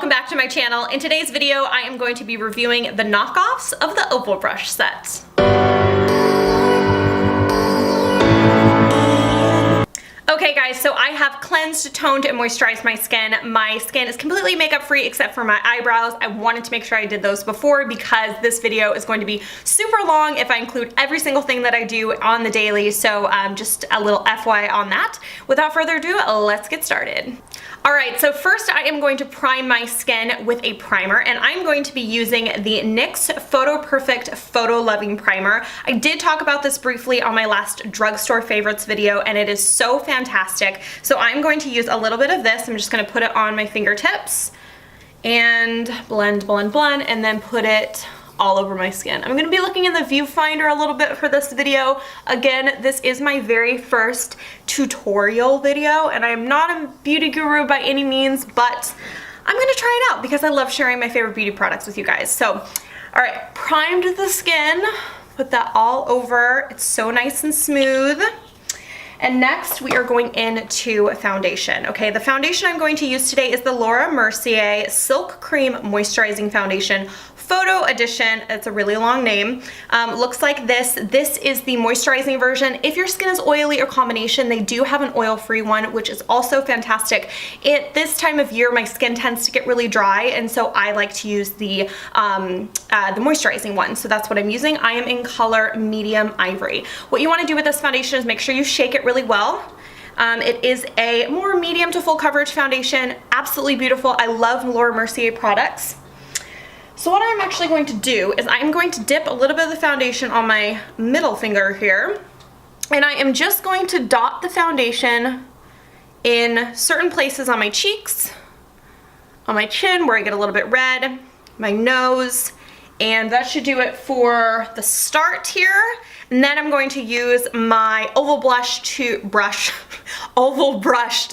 welcome back to my channel. In today's video, I am going to be reviewing the knockoffs of the oval brush set. Okay guys, so I have cleansed, toned, and moisturized my skin. My skin is completely makeup free except for my eyebrows. I wanted to make sure I did those before because this video is going to be super long if I include every single thing that I do on the daily, so just a little FYI on that. Without further ado, let's get started. Alright, so first I am going to prime my skin with a primer, and I'm going to be using the NYX Photo Perfect Photo Loving Primer. I did talk about this briefly on my last drugstore favorites video, and it is so fantastic. So I'm going to use a little bit of this. I'm just going to put it on my fingertips and blend, and then put it all over my skin. I'm going to be looking in the viewfinder a little bit for this video. Again, this is my very first tutorial video, and I am not a beauty guru by any means, but I'm going to try it out because I love sharing my favorite beauty products with you guys. So, alright, primed the skin, put that all over. It's so nice and smooth. And next we are going into foundation. Okay, the foundation I'm going to use today is the Laura Mercier Silk Cream Moisturizing Foundation Photo Edition. It's a really long name. Looks like this. This is the moisturizing version. If your skin is oily or combination, they do have an oil-free one, which is also fantastic. At this time of year, my skin tends to get really dry, and so I like to use the moisturizing one. So that's what I'm using. I am in color medium ivory. What you want to do with this foundation is make sure you shake it really well. It is a more medium to full coverage foundation. Absolutely beautiful. I love Laura Mercier products. So what I'm actually going to do is I'm going to dip a little bit of the foundation on my middle finger here, and I am just going to dot the foundation in certain places on my cheeks, on my chin where I get a little bit red, my nose, and that should do it for the start here. And then I'm going to use my oval brush to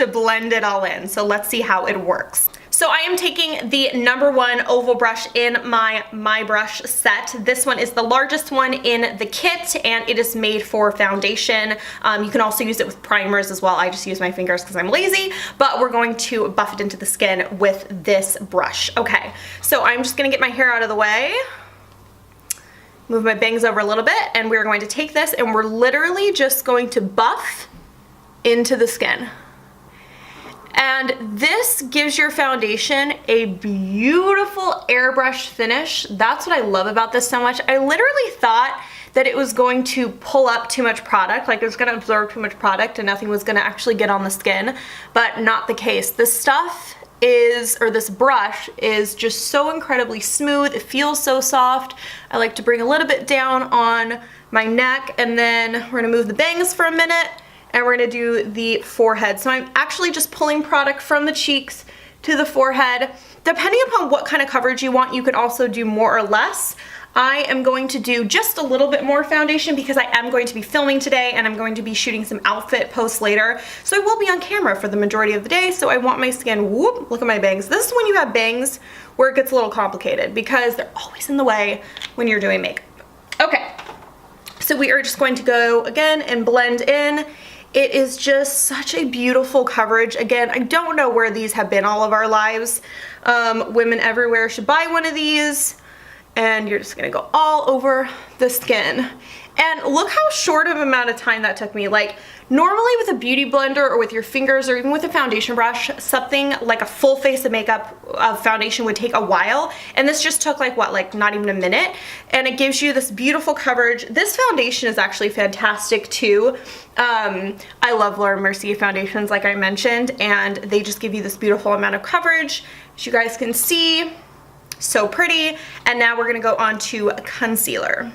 blend it all in. So let's see how it works. So I am taking the #1 oval brush in my brush set. This one is the largest one in the kit, and it is made for foundation. You can also use it with primers as well. I just use my fingers because I'm lazy, but we're going to buff it into the skin with this brush. Okay, so I'm just gonna get my hair out of the way, move my bangs over a little bit, and we're going to take this and we're literally just going to buff into the skin. And this gives your foundation a beautiful airbrush finish. That's what I love about this so much. I literally thought that it was going to pull up too much product, like it was going to absorb too much product and nothing was going to actually get on the skin, but not the case. This stuff is, or this brush is just so incredibly smooth. It feels so soft. I like to bring a little bit down on my neck, and then we're going to move the bangs for a minute, and we're going to do the forehead. So I'm actually just pulling product from the cheeks to the forehead. Depending upon what kind of coverage you want, you can also do more or less. I am going to do just a little bit more foundation because I am going to be filming today and I'm going to be shooting some outfit posts later. So I will be on camera for the majority of the day, so I want my skin, whoop, look at my bangs. This is when you have bangs where it gets a little complicated because they're always in the way when you're doing makeup. Okay, so we are just going to go again and blend in. It is just such a beautiful coverage. Again, I don't know where these have been all of our lives. Women everywhere should buy one of these, and you're just gonna go all over the skin. And look how short of amount of time that took me. Like, normally with a beauty blender or with your fingers or even with a foundation brush, something like a full face of makeup foundation would take a while. And this just took like what, like not even a minute. And it gives you this beautiful coverage. This foundation is actually fantastic too. I love Laura Mercier foundations, like I mentioned, and they just give you this beautiful amount of coverage, as you guys can see. So pretty. And now we're gonna go on to concealer.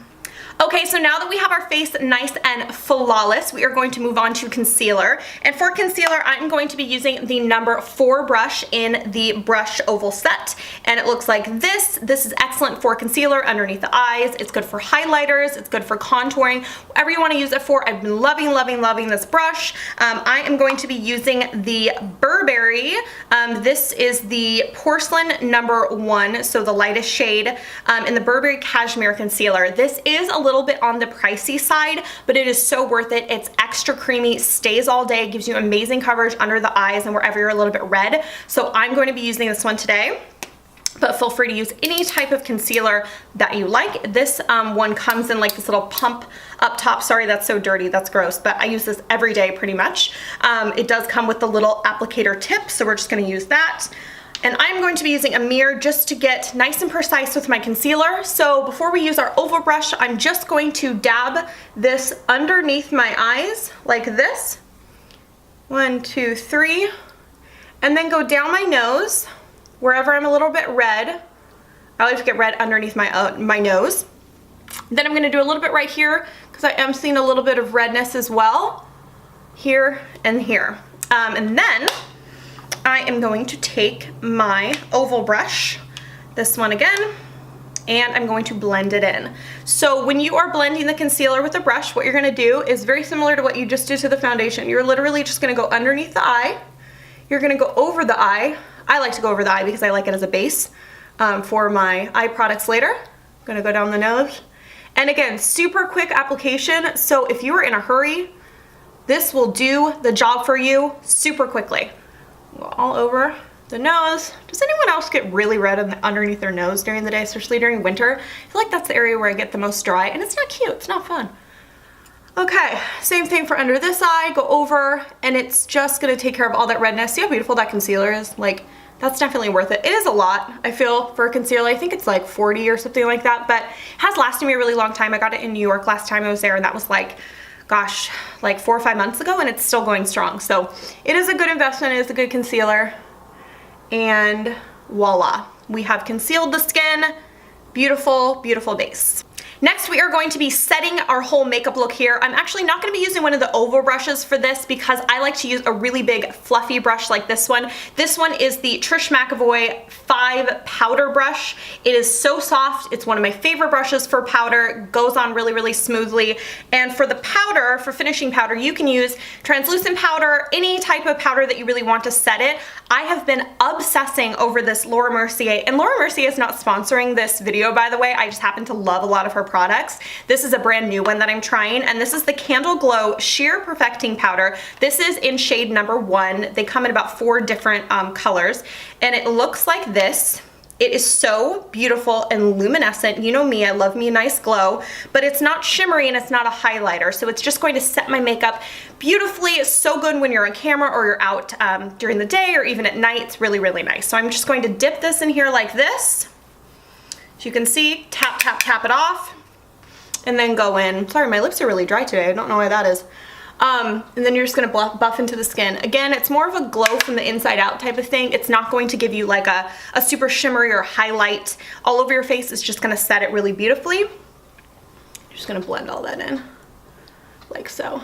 Okay, so now that we have our face nice and flawless, we are going to move on to concealer. And for concealer, I'm going to be using the #4 brush in the brush oval set. And it looks like this. This is excellent for concealer underneath the eyes. It's good for highlighters. It's good for contouring. Whatever you want to use it for. I've been loving this brush. I am going to be using the Burberry. This is the Porcelain #1, so the lightest shade, in the Burberry Cashmere Concealer. This is a little bit on the pricey side, but it is so worth it. It's extra creamy, stays all day, gives you amazing coverage under the eyes and wherever you're a little bit red. So I'm going to be using this one today. but feel free to use any type of concealer that you like. This one comes in like this little pump up top. Sorry, that's so dirty, that's gross, but I use this every day pretty much. It does come with the little applicator tip, so we're just gonna use that. And I'm going to be using a mirror just to get nice and precise with my concealer. So before we use our oval brush, I'm just going to dab this underneath my eyes like this. 1, 2, 3. And then go down my nose, wherever I'm a little bit red. I like to get red underneath my nose. Then I'm gonna do a little bit right here because I am seeing a little bit of redness as well. Here and here. And then I am going to take my oval brush, this one again, and I'm going to blend it in. So when you are blending the concealer with a brush, what you're gonna do is very similar to what you just did to the foundation. You're literally just gonna go underneath the eye. You're gonna go over the eye. I like to go over the eye because I like it as a base for my eye products later. I'm gonna go down the nose. And again, super quick application. So if you are in a hurry, this will do the job for you super quickly. Go all over the nose. Does anyone else get really red underneath their nose during the day, especially during winter? I feel like that's the area where I get the most dry, and it's not cute, it's not fun. Okay, same thing for under this eye, go over, and it's just gonna take care of all that redness. See how beautiful that concealer is? Like, that's definitely worth it. It is a lot, I feel, for a concealer. I think it's like 40 or something like that, but it has lasted me a really long time. I got it in New York last time I was there, and that was like, gosh, like 4 or 5 months ago, and it's still going strong. So it is a good investment, it is a good concealer, and voila, we have concealed the skin. Beautiful, beautiful base. Next, we are going to be setting our whole makeup look here. I'm actually not gonna be using one of the oval brushes for this because I like to use a really big fluffy brush like this one. This one is the Trish McEvoy 5 powder brush. It is so soft. It's one of my favorite brushes for powder. Goes on really, really smoothly. And for the powder, for finishing powder, you can use translucent powder, any type of powder that you really want to set it. I have been obsessing over this Laura Mercier, and Laura Mercier is not sponsoring this video, by the way. I just happen to love a lot of her products. This is a brand new one that I'm trying, and this is the Candle Glow Sheer Perfecting Powder. This is in shade number 1. They come in about 4 different colors, and it looks like this. It is so beautiful and luminescent. You know me, I love me a nice glow, but it's not shimmery and it's not a highlighter, so it's just going to set my makeup beautifully. It's so good when you're on camera or you're out during the day or even at night. It's really, really nice. So I'm just going to dip this in here like this. As you can see, tap, tap, tap it off, and then go in. Sorry, my lips are really dry today. I don't know why that is. And then you're just gonna buff into the skin. Again, it's more of a glow from the inside out type of thing. It's not going to give you like a super shimmery or highlight all over your face. It's just gonna set it really beautifully. Just gonna blend all that in, like so.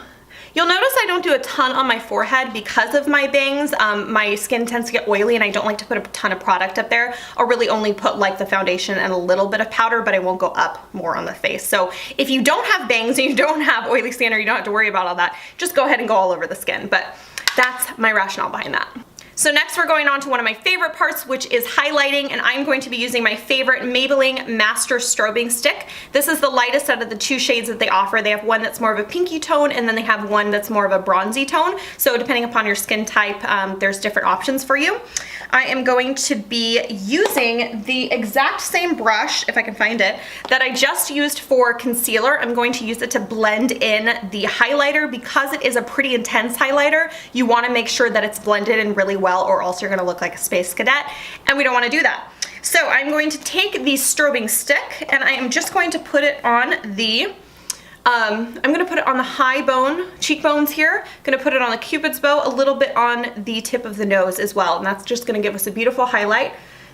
You'll notice I don't do a ton on my forehead because of my bangs. My skin tends to get oily and I don't like to put a ton of product up there. I'll really only put like the foundation and a little bit of powder, but I won't go up more on the face. So if you don't have bangs and you don't have oily skin or you don't have to worry about all that, just go ahead and go all over the skin. But that's my rationale behind that. So next we're going on to one of my favorite parts, which is highlighting, and I'm going to be using my favorite Maybelline Master Strobing Stick. This is the lightest out of the 2 shades that they offer. They have one that's more of a pinky tone, and then they have one that's more of a bronzy tone. So depending upon your skin type, there's different options for you. I am going to be using the exact same brush, if I can find it, that I just used for concealer. I'm going to use it to blend in the highlighter. Because it is a pretty intense highlighter, you want to make sure that it's blended in really well, or else you're gonna look like a space cadet, and we don't want to do that. So I'm going to take the strobing stick and I am just going to put it on the I'm gonna put it on the high cheekbones here. Gonna put it on the cupid's bow, a little bit on the tip of the nose as well, and that's just gonna give us a beautiful highlight.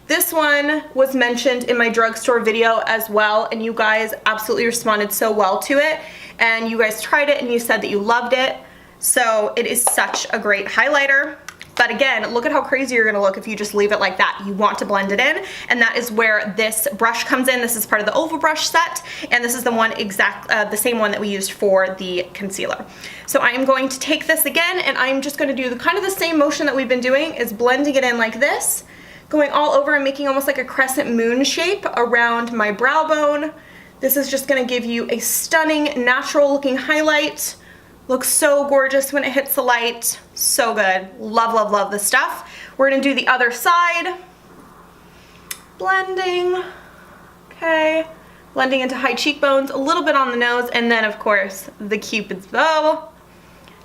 This one was mentioned in my drugstore video as well, and you guys absolutely responded so well to it, and you guys tried it and you said that you loved it. So it is such a great highlighter. But again, look at how crazy you're gonna look if you just leave it like that. You want to blend it in, and that is where this brush comes in. This is part of the oval brush set, and this is the one the same one that we used for the concealer. So I am going to take this again, and I'm just gonna do kind of the same motion that we've been doing, is blending it in like this, going all over and making almost like a crescent moon shape around my brow bone. This is just gonna give you a stunning, natural looking highlight. Looks so gorgeous when it hits the light. So good. Love, love, love this stuff. We're gonna do the other side. blending, okay. Blending into high cheekbones, a little bit on the nose, and then of course the Cupid's bow,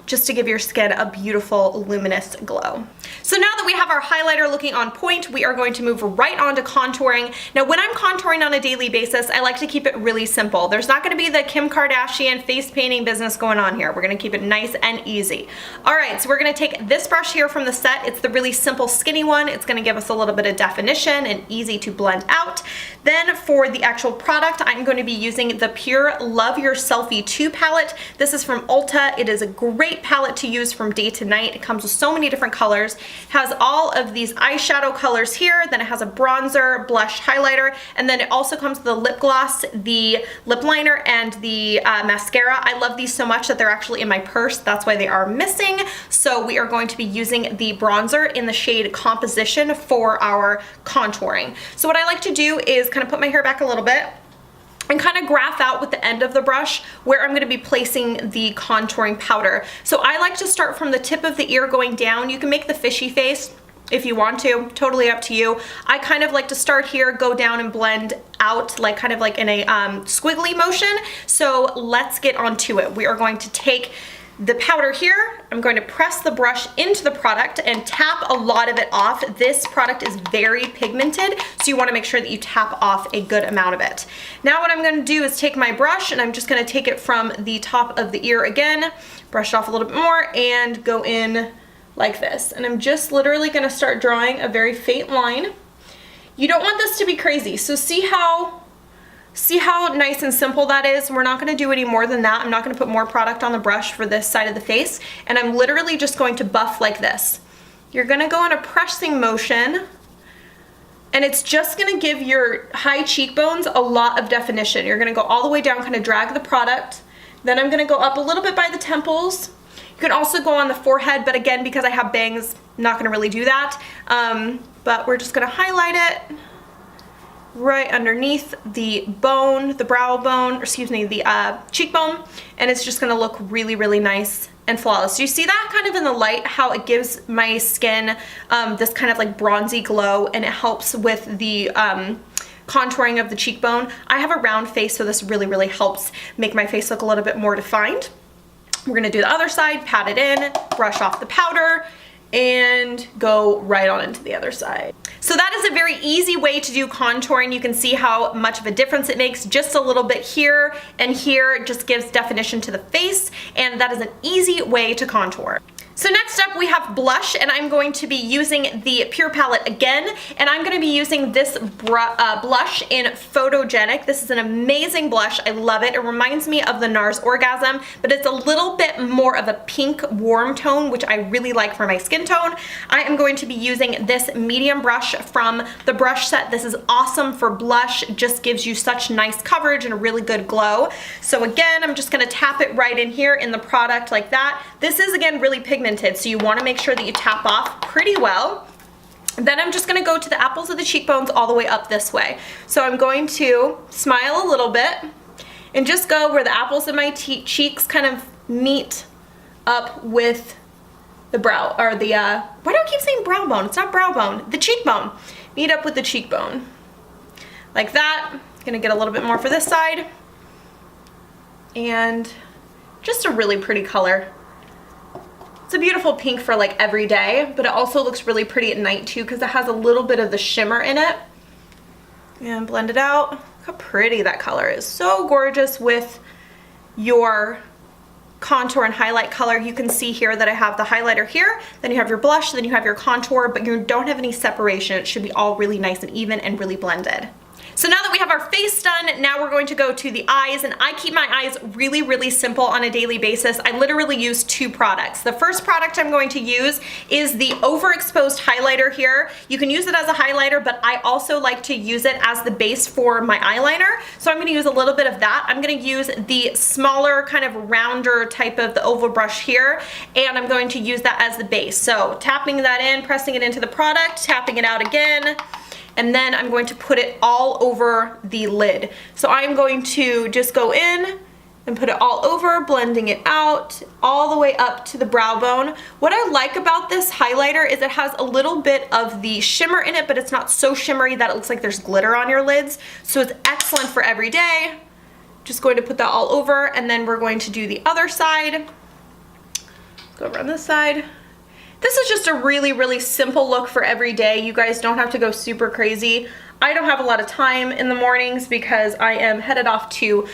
just to give your skin a beautiful luminous glow. So now that we have our highlighter looking on point, we are going to move right on to contouring. Now when I'm contouring on a daily basis, I like to keep it really simple. There's not gonna be the Kim Kardashian face painting business going on here. We're gonna keep it nice and easy. All right, so we're gonna take this brush here from the set. It's the really simple skinny one. It's gonna give us a little bit of definition and easy to blend out. Then for the actual product, I'm going to be using the Pure Love Your Selfie 2 palette. This is from Ulta. It is a great palette to use from day to night. It comes with so many different colors. It has all of these eyeshadow colors here. Then it has a bronzer, blush, highlighter, and then it also comes with the lip gloss, the lip liner, and the mascara. I love these so much that they're actually in my purse. That's why they are missing. So we are going to be using the bronzer in the shade Composition for our contouring. So what I like to do is kind of put my hair back a little bit and kind of graph out with the end of the brush where I'm going to be placing the contouring powder. So I like to start from the tip of the ear going down. You can make the fishy face if you want to, totally up to you. I kind of like to start here, go down and blend out like kind of like in a squiggly motion. So let's get onto it. We are going to take the powder here. I'm going to press the brush into the product and tap a lot of it off. This product is very pigmented, so you want to make sure that you tap off a good amount of it. Now what I'm going to do is take my brush and I'm just going to take it from the top of the ear again, brush it off a little bit more, and go in like this. And I'm just literally going to start drawing a very faint line. You don't want this to be crazy, so see how nice and simple that is. We're not going to do any more than that. I'm not going to put more product on the brush for this side of the face, and I'm literally just going to buff like this. You're going to go in a pressing motion, and it's just going to give your high cheekbones a lot of definition. You're going to go all the way down, kind of drag the product. Then I'm going to go up a little bit by the temples. You can also go on the forehead, but again, because I have bangs, I'm not going to really do that. But we're just going to highlight it right underneath the bone, the brow bone, or excuse me, the cheekbone, and it's just gonna look really, really nice and flawless. You see that kind of in the light, how it gives my skin this kind of like bronzy glow, and it helps with the contouring of the cheekbone. I have a round face, so this really, really helps make my face look a little bit more defined. We're gonna do the other side, pat it in, brush off the powder, and go right on into the other side. So that is a very easy way to do contouring. You can see how much of a difference it makes. Just a little bit here and here just gives definition to the face, and that is an easy way to contour. So next up we have blush, and I'm going to be using the Pure palette again, and I'm going to be using this blush in Photogenic. This is an amazing blush. I love it. It reminds me of the NARS Orgasm, but it's a little bit more of a pink warm tone, which I really like for my skin tone. I am going to be using this medium brush from the brush set. This is awesome for blush. It just gives you such nice coverage and a really good glow. So again, I'm just going to tap it right in here in the product like that. This is again really pigmented, so you want to make sure that you tap off pretty well. Then I'm just going to go to the apples of the cheekbones all the way up this way. So I'm going to smile a little bit and just go where the apples of my cheeks kind of meet up with the brow, or the, why do I keep saying brow bone? It's not brow bone, the cheekbone. Meet up with the cheekbone. Like that. Gonna get a little bit more for this side. And just a really pretty color. It's a beautiful pink for like every day, but it also looks really pretty at night too because it has a little bit of the shimmer in it. And blend it out. Look how pretty that color is. So gorgeous with your contour and highlight color. You can see here that I have the highlighter here, then you have your blush, then you have your contour, but you don't have any separation. It should be all really nice and even and really blended. So now that we have our face done, now we're going to go to the eyes, and I keep my eyes really, really simple on a daily basis. I literally use two products. The first product I'm going to use is the overexposed highlighter here. You can use it as a highlighter, but I also like to use it as the base for my eyeliner. So I'm gonna use a little bit of that. I'm gonna use the smaller, kind of rounder type of the oval brush here, and I'm going to use that as the base. So tapping that in, pressing it into the product, tapping it out again, and then I'm going to put it all over the lid. So I'm going to just go in and put it all over, blending it out all the way up to the brow bone. What I like about this highlighter is it has a little bit of the shimmer in it, but it's not so shimmery that it looks like there's glitter on your lids. So it's excellent for every day. Just going to put that all over, and then we're going to do the other side. Go around this side. This is just a really, really simple look for every day. You guys don't have to go super crazy. I don't have a lot of time in the mornings because I am headed off to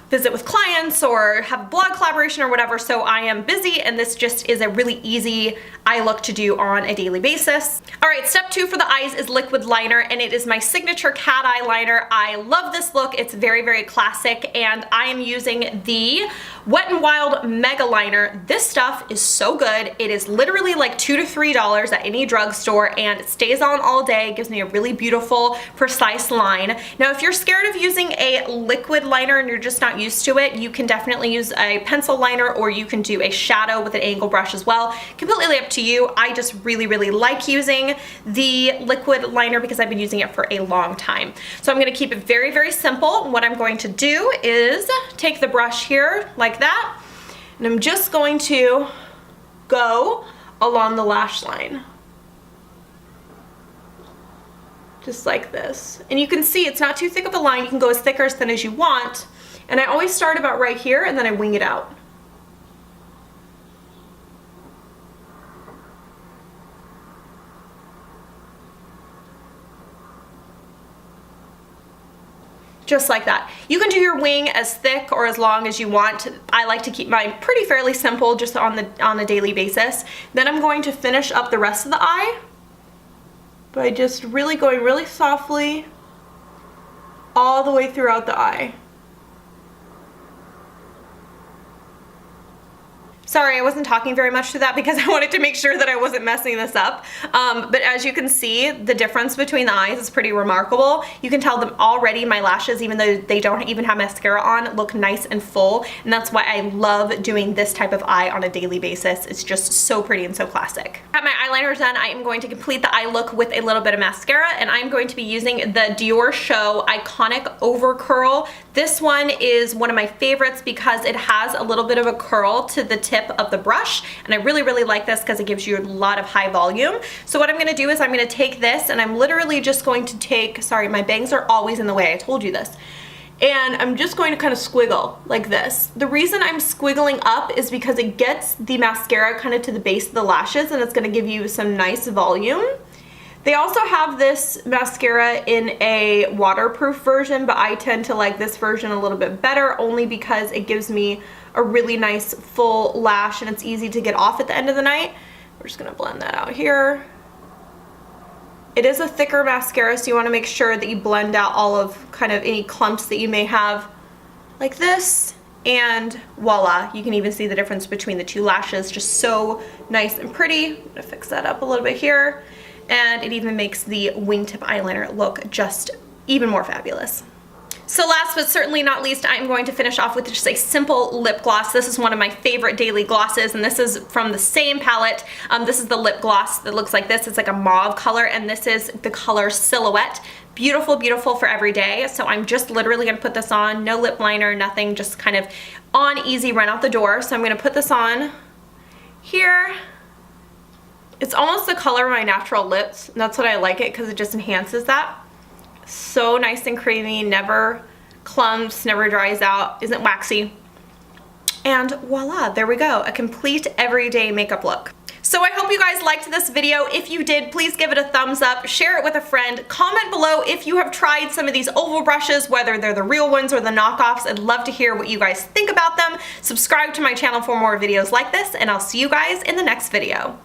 visit with clients or have a blog collaboration or whatever, so I am busy, and this just is a really easy eye look to do on a daily basis. All right, step 2 for the eyes is liquid liner, and it is my signature cat eye liner. I love this look. It's very, very classic, and I am using the Wet n Wild Mega Liner. This stuff is so good. It is literally like $2 to $3 at any drugstore, and it stays on all day. It gives me a really beautiful, precise line. Now, if you're scared of using a liquid liner and you're just not used to it, you can definitely use a pencil liner, or you can do a shadow with an angle brush as well. Completely up to you. I just really, really like using the liquid liner because I've been using it for a long time. So I'm going to keep it very, very simple. What I'm going to do is take the brush here like that, and I'm just going to go along the lash line. Just like this. And you can see it's not too thick of a line. You can go as thick or as thin as you want. And I always start about right here, and then I wing it out. Just like that. You can do your wing as thick or as long as you want. I like to keep mine pretty fairly simple, just on a daily basis. Then I'm going to finish up the rest of the eye by just really going really softly all the way throughout the eye. Sorry, I wasn't talking very much to that because I wanted to make sure that I wasn't messing this up. But as you can see, the difference between the eyes is pretty remarkable. You can tell them already my lashes, even though they don't even have mascara on, look nice and full. And that's why I love doing this type of eye on a daily basis. It's just so pretty and so classic. Got my eyeliner done. I am going to complete the eye look with a little bit of mascara, and I'm going to be using the Dior Show Iconic Over Curl. This one is one of my favorites because it has a little bit of a curl to the tip of the brush, and I really, really like this because it gives you a lot of high volume. So what I'm going to do is I'm going to take this, and I'm literally just going to take, sorry, my bangs are always in the way, I told you this, and I'm just going to kind of squiggle like this. The reason I'm squiggling up is because it gets the mascara kind of to the base of the lashes, and it's going to give you some nice volume. They also have this mascara in a waterproof version, but I tend to like this version a little bit better only because it gives me a really nice full lash, and it's easy to get off at the end of the night. We're just gonna blend that out here. It is a thicker mascara, so you wanna make sure that you blend out all of kind of any clumps that you may have like this, and voila, you can even see the difference between the two lashes. Just so nice and pretty. I'm gonna fix that up a little bit here. And it even makes the wingtip eyeliner look just even more fabulous. So last but certainly not least, I'm going to finish off with just a simple lip gloss. This is one of my favorite daily glosses, and this is from the same palette. This is the lip gloss that looks like this. It's like a mauve color, and this is the color Silhouette. Beautiful, beautiful for every day. So I'm just literally gonna put this on, no lip liner, nothing, just kind of on easy, run out the door. So I'm gonna put this on here. It's almost the color of my natural lips, and that's what I like it because it just enhances that. So nice and creamy, never clumps, never dries out, isn't waxy. And voila, there we go, a complete everyday makeup look. So I hope you guys liked this video. If you did, please give it a thumbs up, share it with a friend, comment below if you have tried some of these oval brushes, whether they're the real ones or the knockoffs. I'd love to hear what you guys think about them. Subscribe to my channel for more videos like this, and I'll see you guys in the next video.